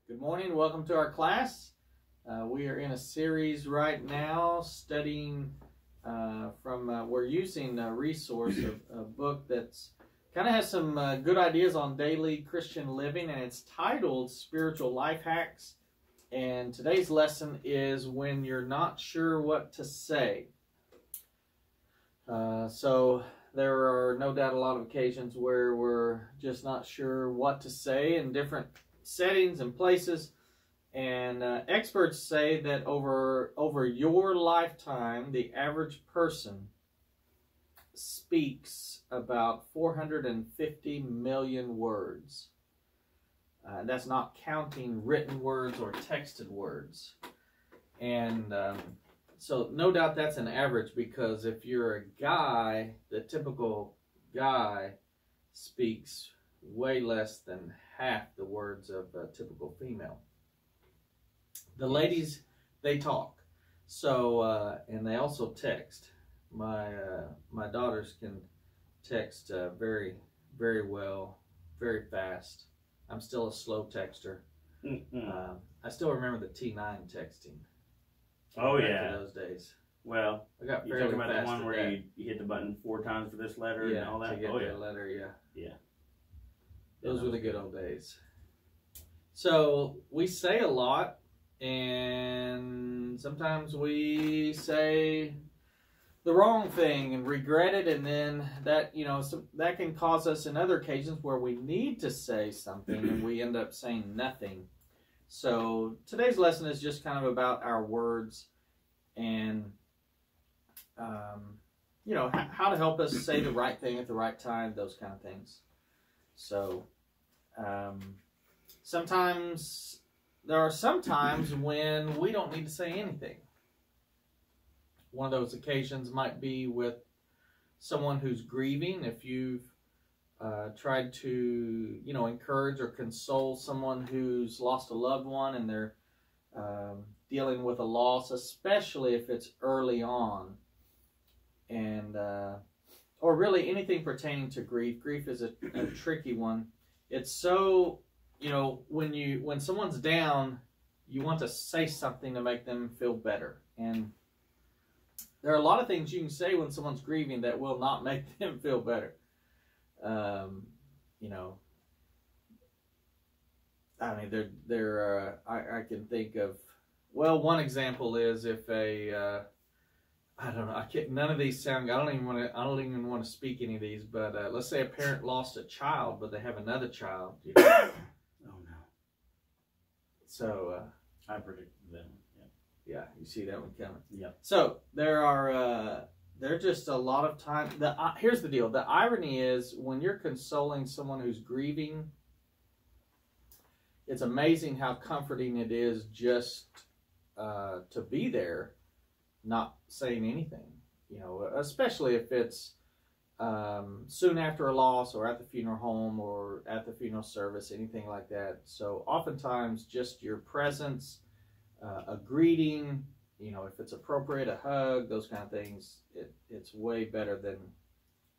Good morning. Welcome to our class. We are in a series right now studying we're using a resource, a book that's kind of has some good ideas on daily Christian living, and it's titled Spiritual Life Hacks. And today's lesson is when you're not sure what to say. So there are no doubt a lot of occasions where we're just not sure what to say in different settings and places, and experts say that over your lifetime, the average person speaks about 450 million words. That's not counting written words or texted words. And so no doubt that's an average, because if you're a guy, the typical guy speaks way less than half the words of a typical female. The ladies, they talk. So, and they also text. My daughters can text very, very well, very fast. I'm still a slow texter. I still remember the T9 texting. Oh, yeah. Those days. Well, I got you're talking about the one where you hit the button 4 times for this letter and all that? To get that letter, yeah. Yeah. Those were the good old days. So we say a lot, and sometimes we say the wrong thing and regret it, and then that, that can cause us in other occasions where we need to say something and we end up saying nothing. So today's lesson is just kind of about our words and how to help us say the right thing at the right time, those kind of things. So sometimes there are some times when we don't need to say anything. One of those occasions might be with someone who's grieving. If you've tried to, encourage or console someone who's lost a loved one and they're dealing with a loss, especially if it's early on, and or really anything pertaining to grief. Grief is a tricky one. It's so, when someone's down, you want to say something to make them feel better. And there are a lot of things you can say when someone's grieving that will not make them feel better. I can think of, one example is if none of these sound, I don't even want to speak any of these, but let's say a parent lost a child, but they have another child. Oh no. So, I predicted that one. Yeah, you see that one coming. Yeah. So there are just a lot of time. Here's the deal. The irony is when you're consoling someone who's grieving, it's amazing how comforting it is just to be there, not saying anything. Especially if it's soon after a loss or at the funeral home or at the funeral service, anything like that. So oftentimes just your presence, a greeting, if it's appropriate, a hug, those kind of things, it's way better than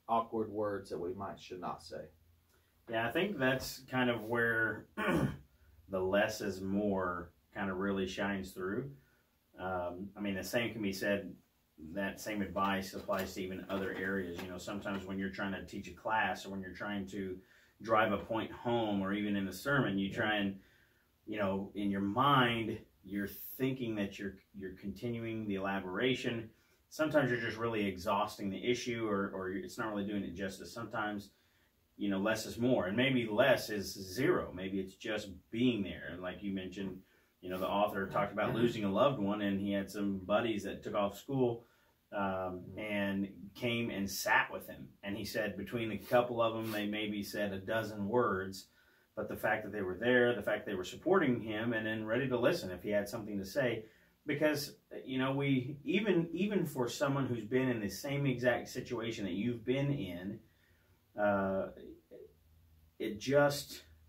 awkward words that we should not say. Yeah, I think that's kind of where the less is more kind of really shines through. The same can be said, that same advice applies to even other areas. Sometimes when you're trying to teach a class or when you're trying to drive a point home or even in a sermon, you try and, in your mind, you're thinking that you're continuing the elaboration. Sometimes you're just really exhausting the issue, or it's not really doing it justice. Sometimes, less is more, and maybe less is zero. Maybe it's just being there. Like you mentioned, the author talked about losing a loved one, and he had some buddies that took off school and came and sat with him. And he said between a couple of them, they maybe said a dozen words. But the fact that they were there, the fact they were supporting him and then ready to listen if he had something to say, because, we, even for someone who's been in the same exact situation that you've been in,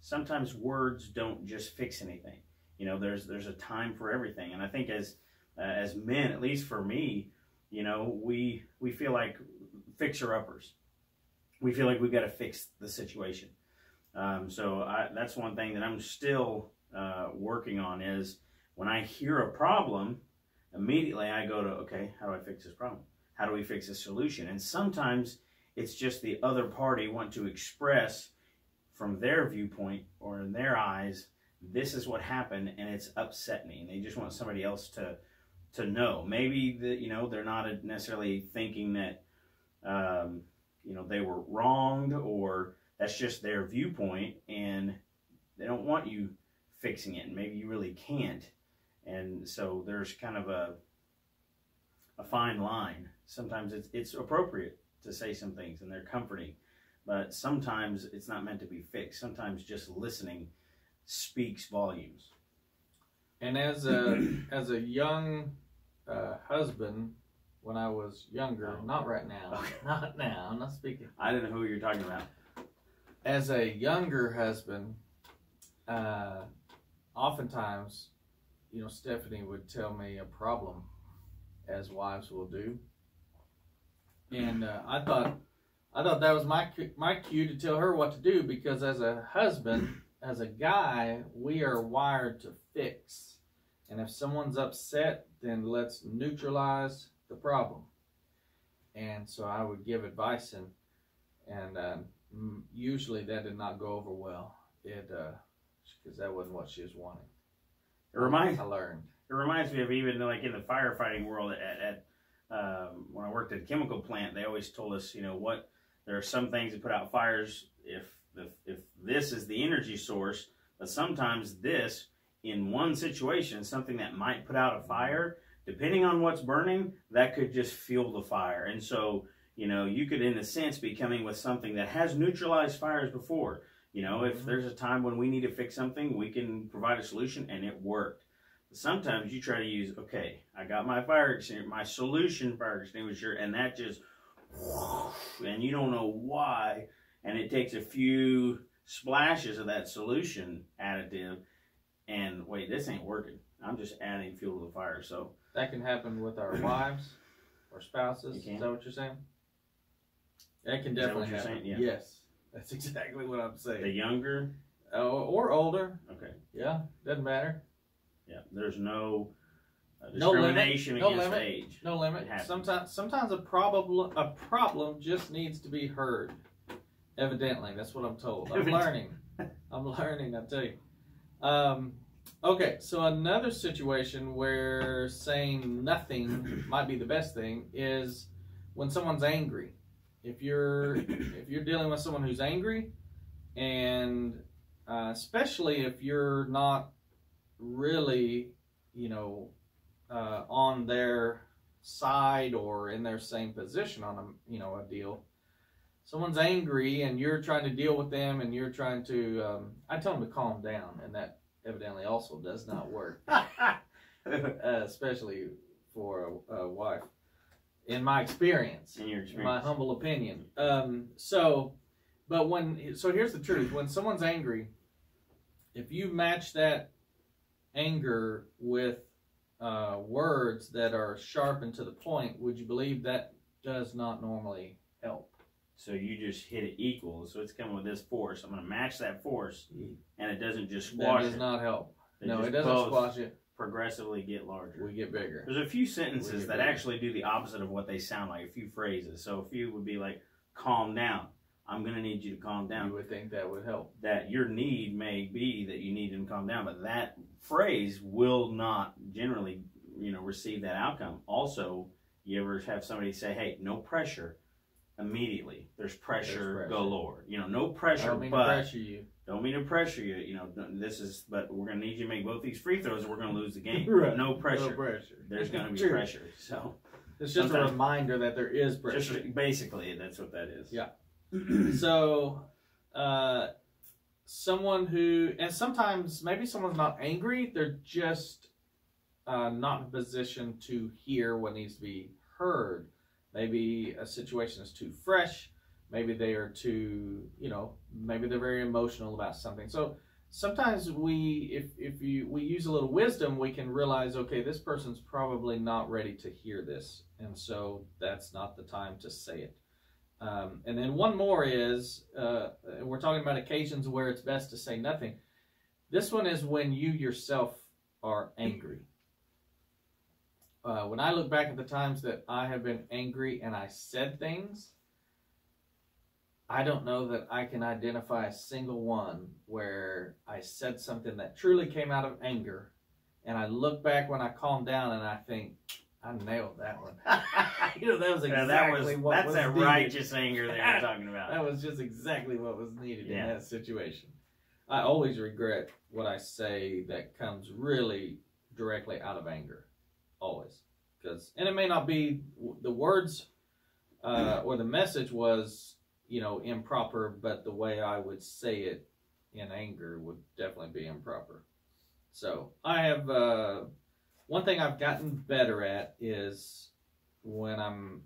sometimes words don't just fix anything. There's a time for everything. And I think as men, at least for me, we feel like fixer-uppers. We feel like we've got to fix the situation. So that's one thing that I'm still working on is when I hear a problem, immediately I go to, okay, how do I fix this problem? How do we fix this solution? And sometimes it's just the other party want to express from their viewpoint or in their eyes, this is what happened and it's upset me. And they just want somebody else to know. Maybe they're not necessarily thinking that they were wronged, or that's just their viewpoint and they don't want you fixing it, and maybe you really can't. And so there's kind of a fine line. Sometimes it's appropriate to say some things and they're comforting, but sometimes it's not meant to be fixed. Sometimes just listening speaks volumes. And as a young husband, when I was younger, not right now, okay. Not now, I'm not speaking. I didn't know who you're talking about. As a younger husband, oftentimes, Stephanie would tell me a problem, as wives will do, and I thought that was my cue to tell her what to do, because as a husband, as a guy, we are wired to fix, and if someone's upset, then let's neutralize the problem. And so I would give advice, and usually that did not go over well. Because that wasn't what she was wanting. I learned. It reminds me of even like in the firefighting world at when I worked at a chemical plant, they always told us, there are some things that put out fires if this is the energy source, but sometimes this, in one situation, something that might put out a fire, depending on what's burning, that could just fuel the fire. And so, you could, in a sense, be coming with something that has neutralized fires before. If there's a time when we need to fix something, we can provide a solution, and it worked. But sometimes you try to use, okay, I got my fire extinguisher, my solution fire extinguisher, and that just, and you don't know why, and it takes a few splashes of that solution additive, and wait, this ain't working. I'm just adding fuel to the fire. So that can happen with our wives or spouses. Is that what you're saying? That can definitely happen. Saying? Yeah. Yes, that's exactly what I'm saying. The younger, or older. Okay. Yeah, doesn't matter. Yeah, there's no discrimination against age. No limit. Sometimes a problem just needs to be heard. Evidently, that's what I'm told. I'm learning. I tell you. Okay, so another situation where saying nothing might be the best thing is when someone's angry. If you're dealing with someone who's angry, and especially if you're not really, on their side or in their same position on a deal. Someone's angry and you're trying to deal with them, and you're trying to. I tell them to calm down, and that evidently also does not work, especially for a wife. In my experience, my humble opinion. So here's the truth: when someone's angry, if you match that anger with words that are sharp and to the point, would you believe that does not normally help? So you just hit it equal. So it's coming with this force. I'm going to match that force, and it doesn't just squash it. That does not help. No, it doesn't squash it. Progressively get larger. We get bigger. There's a few sentences that actually do the opposite of what they sound like, a few phrases. So a few would be like, calm down. I'm going to need you to calm down. You would think that would help. That your need may be that you need him to calm down, but that phrase will not generally, receive that outcome. Also, you ever have somebody say, hey, no pressure, immediately. There's pressure galore. No pressure, I don't mean to pressure you. Don't mean to pressure you. But we're going to need you to make both these free throws, or we're going to lose the game. Right. No pressure. No pressure. There's going to be pressure. So it's just a reminder that there is pressure. Basically, that's what that is. Yeah. So, someone who, and sometimes maybe someone's not angry, they're just not in a position to hear what needs to be heard. Maybe a situation is too fresh. Maybe they are too, maybe they're very emotional about something. So sometimes we use a little wisdom, we can realize, okay, this person's probably not ready to hear this. And so that's not the time to say it. And then one more is, we're talking about occasions where it's best to say nothing. This one is when you yourself are angry. When I look back at the times that I have been angry and I said things, I don't know that I can identify a single one where I said something that truly came out of anger, and I look back when I calm down and I think, I nailed that one. That was exactly what was needed. That's that righteous anger that you're talking about. That was just exactly what was needed in that situation. I always regret what I say that comes really directly out of anger. Always. And it may not be the words or the message was, improper, but the way I would say it in anger would definitely be improper. So I have one thing I've gotten better at is when I'm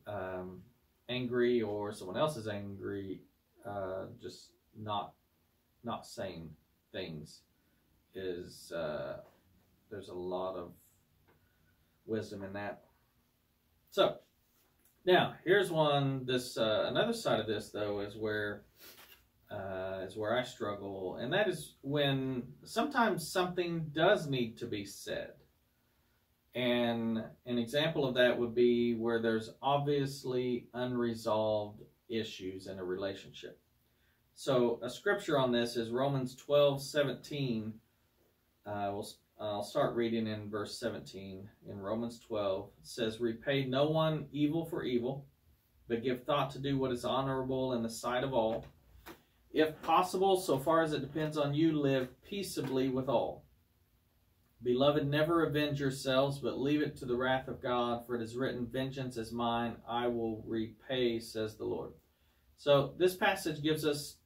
angry or someone else is angry, just not saying things is there's a lot of wisdom in that. So now here's one. This another side of this though is where I struggle, and that is when sometimes something does need to be said. And an example of that would be where there's obviously unresolved issues in a relationship. So a scripture on this is Romans 12:17. I'll start reading in verse 17 in Romans 12. It says, "Repay no one evil for evil, but give thought to do what is honorable in the sight of all. If possible, so far as it depends on you, live peaceably with all. Beloved, never avenge yourselves, but leave it to the wrath of God, for it is written, 'Vengeance is mine, I will repay,' says the Lord." So this passage gives us,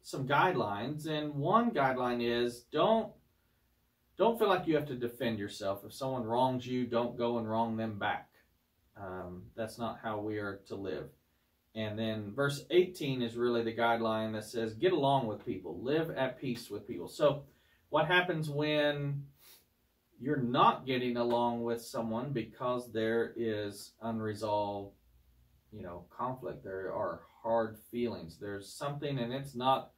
some guidelines, and one guideline is don't feel like you have to defend yourself. If someone wrongs you, don't go and wrong them back. That's not how we are to live. And then verse 18 is really the guideline that says, get along with people, live at peace with people. So what happens when you're not getting along with someone because there is unresolved, conflict? There are hard feelings. There's something, and it's not,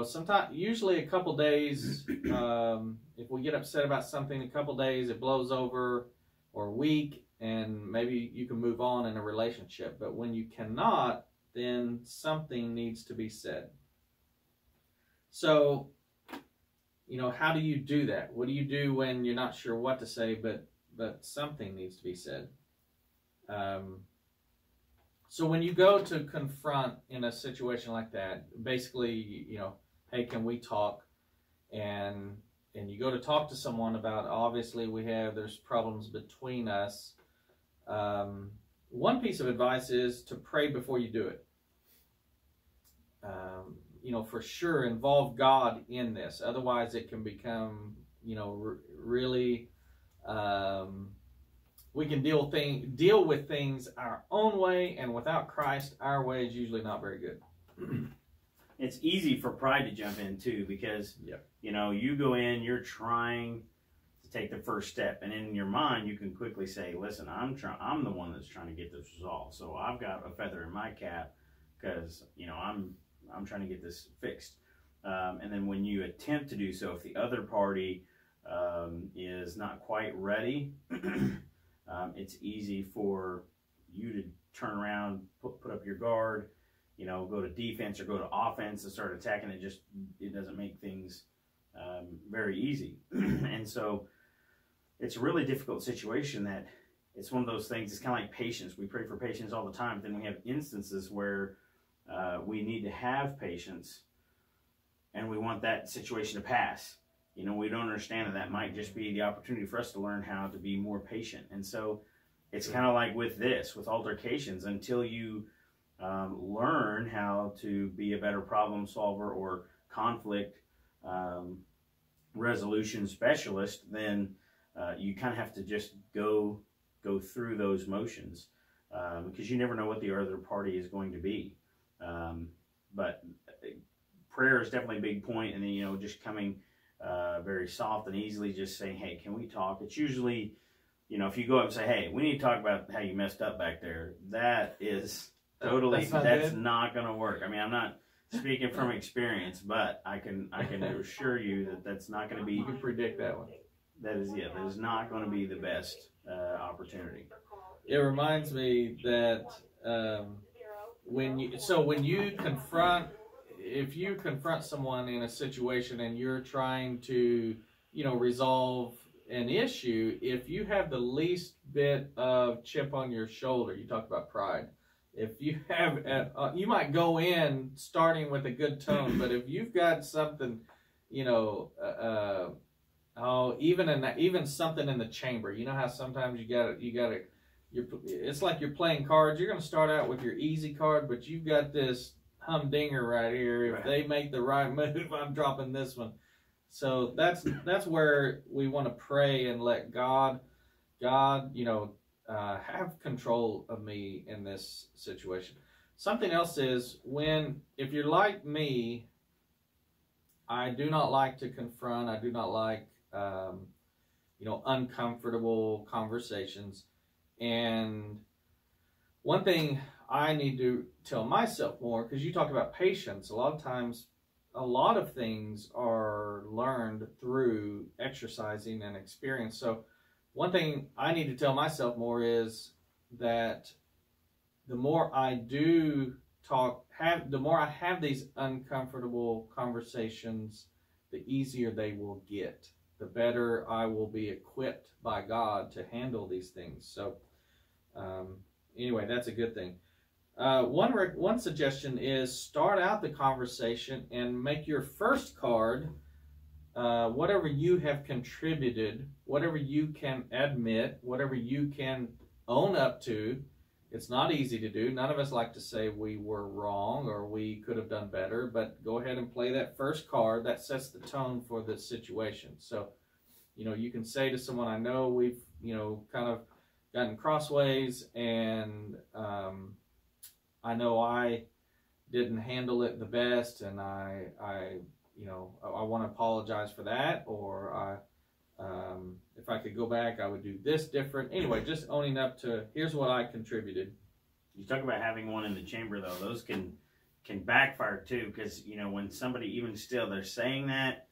sometimes, usually a couple days, if we get upset about something, a couple days, it blows over, or a week, and maybe you can move on in a relationship. But when you cannot, then something needs to be said. So, how do you do that? What do you do when you're not sure what to say, but something needs to be said? So when you go to confront in a situation like that, basically, hey, can we talk? And you go to talk to someone about, obviously there's problems between us. One piece of advice is to pray before you do it. For sure involve God in this. Otherwise it can become, really, we can deal with things our own way, and without Christ, our way is usually not very good. It's easy for pride to jump in too, because you go in, you're trying to take the first step, and in your mind you can quickly say, listen, I'm the one that's trying to get this resolved, so I've got a feather in my cap because I'm trying to get this fixed. And then when you attempt to do so, if the other party is not quite ready, it's easy for you to turn around, put up your guard, go to defense or go to offense and start attacking. It doesn't make things very easy. And so it's a really difficult situation. That it's one of those things. It's kind of like patience. We pray for patience all the time. But then we have instances where we need to have patience, and we want that situation to pass. We don't understand that might just be the opportunity for us to learn how to be more patient. And so it's kind of like with altercations, until you learn how to be a better problem solver or conflict resolution specialist, then you kind of have to just go through those motions, because you never know what the other party is going to be. But prayer is definitely a big point, and then just coming very soft and easily, just saying, hey, can we talk? It's usually, if you go up and say, hey, we need to talk about how you messed up back there, that is totally, that's not going to work. I mean, I'm not speaking from experience, but I can assure you that that's not going to be. You can predict that one. That is not going to be the best opportunity. It reminds me that when you confront, if you confront someone in a situation and you're trying to, resolve an issue, if you have the least bit of chip on your shoulder, you talk about pride. If you have, you might go in starting with a good tone, but if you've got something, even something in the chamber, you know how sometimes it's like you're playing cards. You're going to start out with your easy card, but you've got this humdinger right here. If they make the right move, I'm dropping this one. So that's where we want to pray and let God, have control of me in this situation. Something else is if you're like me, I do not like to confront. I do not like, uncomfortable conversations. And one thing I need to tell myself more, because you talk about patience, a lot of times, a lot of things are learned through exercising and experience. So one thing I need to tell myself more is that the more I do the more I have these uncomfortable conversations, the easier they will get. The better I will be equipped by God to handle these things. So anyway, that's a good thing. One suggestion is start out the conversation and make your first card whatever you have contributed, whatever you can admit, whatever you can own up to. It's not easy to do. None of us like to say we were wrong or we could have done better, but go ahead and play that first card. That sets the tone for the situation. So, you can say to someone, I know we've, kind of gotten crossways, and I know I didn't handle it the best, and I want to apologize for that, or if I could go back, I would do this different. Anyway, just owning up to, here's what I contributed. You talk about having one in the chamber, though. Those can backfire, too, because, when somebody, even still, they're saying that,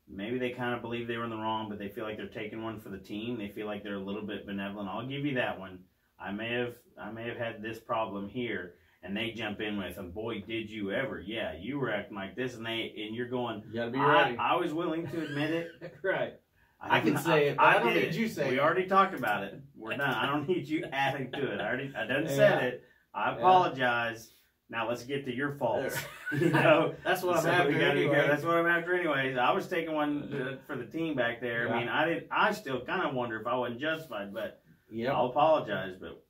maybe they kind of believe they were in the wrong, but they feel like they're taking one for the team. They feel like they're a little bit benevolent. I'll give you that one. I may have had this problem here. And they jump in with, and boy, did you ever. Yeah, you were acting like this, and you're going, you gotta be ready. I was willing to admit it. Right. I can say it, but I don't need you say it. We already talked about it. We're done. I don't need you adding to it. I done said it. I apologize. Now let's get to your faults. That's what I'm after anyway. That's what I'm after anyways. I was taking one for the team back there. Yeah. I mean, I still kind of wonder if I wasn't justified, but yep. I'll apologize, but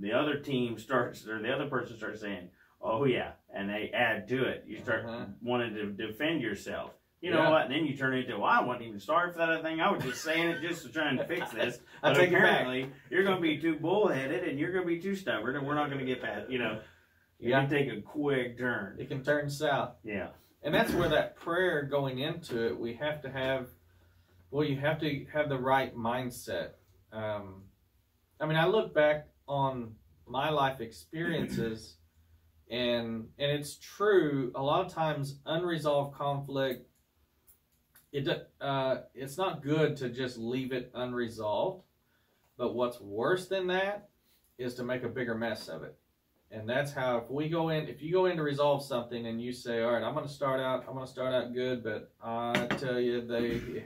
the other team the other person starts saying, oh yeah, and they add to it. You start wanting to defend yourself. You know what? And then you turn into, well, I wasn't even sorry for that other thing. I was just saying it just to try and fix this. But apparently, you're going to be too bullheaded, and you're going to be too stubborn, and we're not going to get past, It can take a quick turn. It can turn south. Yeah. And that's where that prayer going into it, we have to have, you have to have the right mindset. I look back on my life experiences, and it's true, a lot of times unresolved conflict, it's not good to just leave it unresolved, but what's worse than that is to make a bigger mess of it. And that's how, if you go in to resolve something and you say, all right, I'm going to start out good, but I tell you,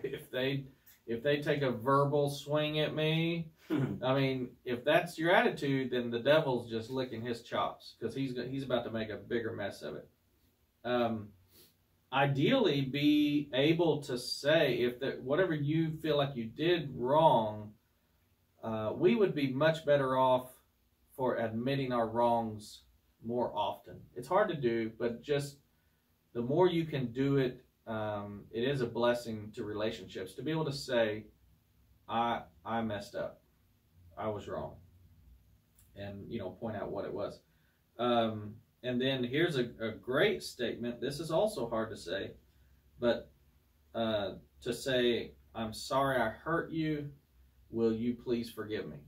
if they take a verbal swing at me, if that's your attitude, then the devil's just licking his chops, because he's about to make a bigger mess of it. Ideally, be able to say, whatever you feel like you did wrong, we would be much better off for admitting our wrongs more often. It's hard to do, but just the more you can do it, it is a blessing to relationships to be able to say, I messed up. I was wrong. And, point out what it was. And then here's a great statement. This is also hard to say, but to say, I'm sorry I hurt you. Will you please forgive me?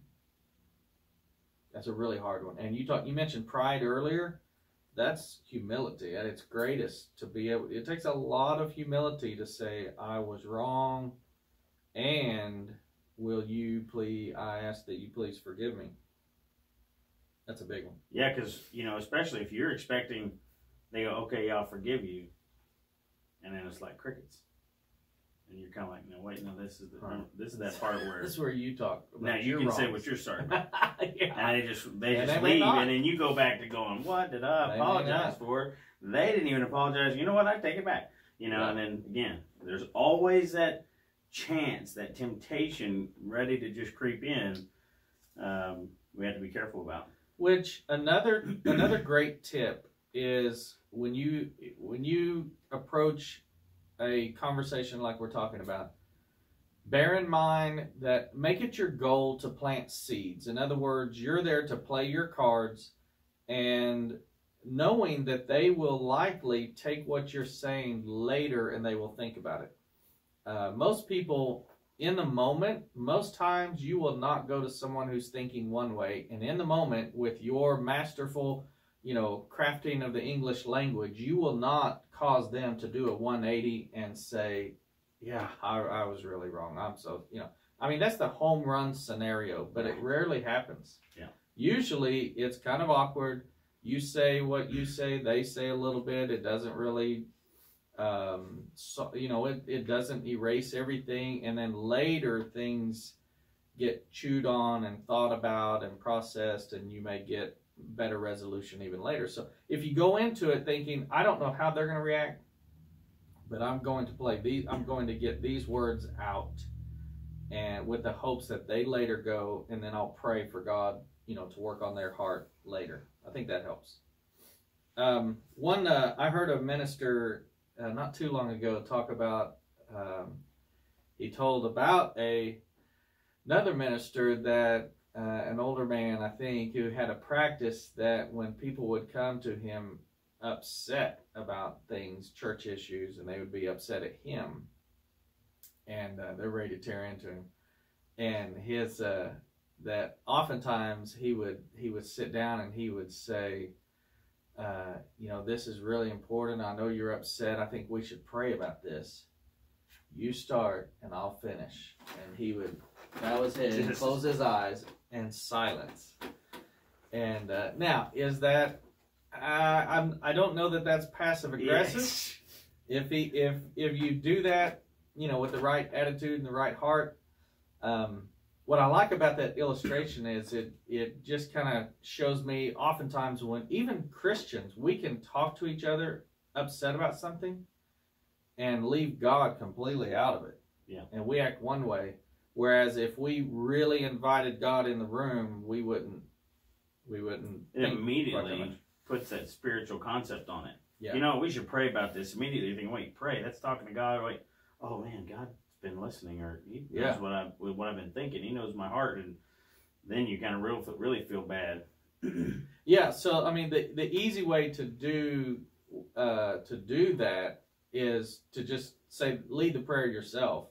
That's a really hard one. And you mentioned pride earlier. that's humility at its greatest. To be able, it takes a lot of humility to say, I was wrong, and I ask that you please forgive me. That's a big one. Yeah, because, especially if you're expecting, they go, okay, yeah, I'll forgive you. And then it's like crickets. And you're kind of like, no, wait, no, this is that part where. This is where you talk. Now you can say what you're sorry about. Yeah. And they just leave, and then you go back to going, what did I apologize for? They didn't even apologize. You know what? I take it back. And then again, there's always that chance, that temptation ready to just creep in. We have to be careful about. Which another great tip is when you approach a conversation like we're talking about, bear in mind that make it your goal to plant seeds. In other words, you're there to play your cards, and knowing that they will likely take what you're saying later and they will think about it. Most people in the moment, most times you will not go to someone who's thinking one way, and in the moment with your masterful, crafting of the English language, you will not cause them to do a 180 and say, yeah, I was really wrong. I'm so, that's the home run scenario, but it rarely happens. Yeah. Usually it's kind of awkward. You say what you say, they say a little bit. It doesn't really, it doesn't erase everything. And then later things get chewed on and thought about and processed, and you may get better resolution even later. So if you go into it thinking, I don't know how they're going to react, but I'm going to get these words out, and with the hopes that they later go, and then I'll pray for God, to work on their heart later. I think that helps. I heard a minister not too long ago talk about, he told about another minister that an older man, I think, who had a practice that when people would come to him upset about things, church issues, and they would be upset at him, and they're ready to tear into him, and his that oftentimes he would sit down and he would say, this is really important. I know you're upset. I think we should pray about this. You start and I'll finish. And he would bow his head and close his eyes and silence. And now, is that, I don't know that that's passive aggressive. Yes. If you do that, with the right attitude and the right heart, what I like about that illustration is it just kind of shows me oftentimes when even Christians, we can talk to each other upset about something and leave God completely out of it. Yeah. And we act one way. Whereas if we really invited God in the room, we wouldn't it immediately puts that spiritual concept on it. Yeah. We should pray about this. Immediately you think, wait, pray. That's talking to God. Wait, oh man, God been listening, or he knows what I've been thinking. He knows my heart, and then you kind of really feel bad. Yeah. So the easy way to do that is to just lead the prayer yourself.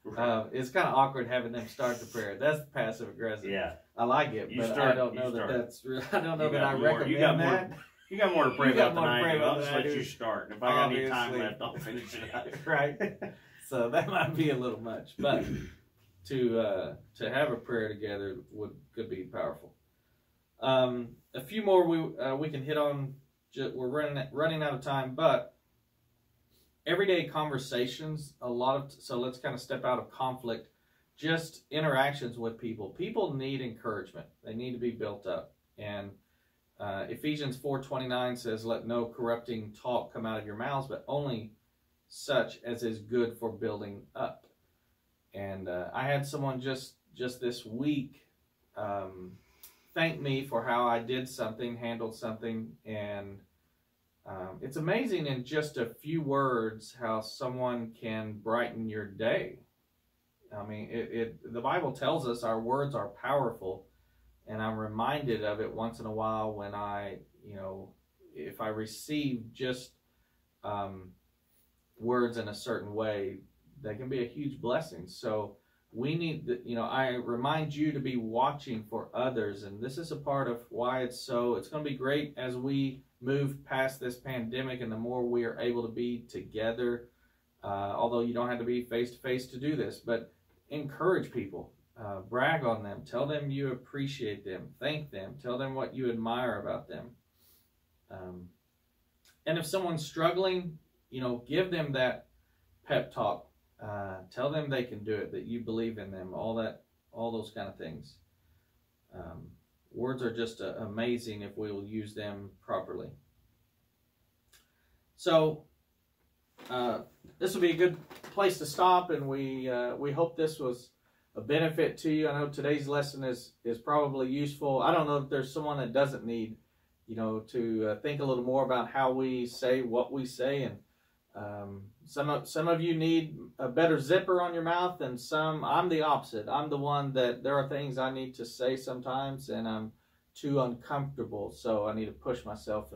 It's kind of awkward having them start the prayer. That's passive aggressive. Yeah, I like it, but I don't know that that's. I don't know that I recommend that. You got more to pray about than I do. I'll just let you start. If I got any time left, I'll finish it up. Right. So that might be a little much, but to have a prayer together could be powerful. A few more we can hit on. We're running out of time, but everyday conversations. So let's kind of step out of conflict. Just interactions with people. People need encouragement. They need to be built up. And Ephesians 4:29 says, "Let no corrupting talk come out of your mouths, but only such as is good for building up." And I had someone just this week thank me for how I handled something, and it's amazing in just a few words how someone can brighten your day. The Bible tells us our words are powerful, and I'm reminded of it once in a while when if I receive just words in a certain way, they can be a huge blessing. So we need, I remind you to be watching for others, and this is a part of why it's going to be great as we move past this pandemic and the more we are able to be together, although you don't have to be face to face to do this, but encourage people, brag on them, tell them you appreciate them, thank them, tell them what you admire about them. And if someone's struggling, give them that pep talk. Tell them they can do it, that you believe in them, all those kind of things. Words are just amazing if we will use them properly. So this will be a good place to stop, and we hope this was a benefit to you. I know today's lesson is probably useful. I don't know if there's someone that doesn't need, to think a little more about how we say what we say, and some of you need a better zipper on your mouth, and I'm the opposite. I'm the one that there are things I need to say sometimes, and I'm too uncomfortable, so I need to push myself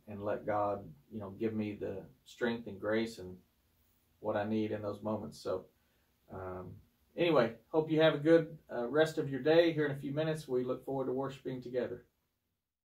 and let God, give me the strength and grace and what I need in those moments. So anyway, hope you have a good rest of your day. Here in a few minutes, we look forward to worshiping together.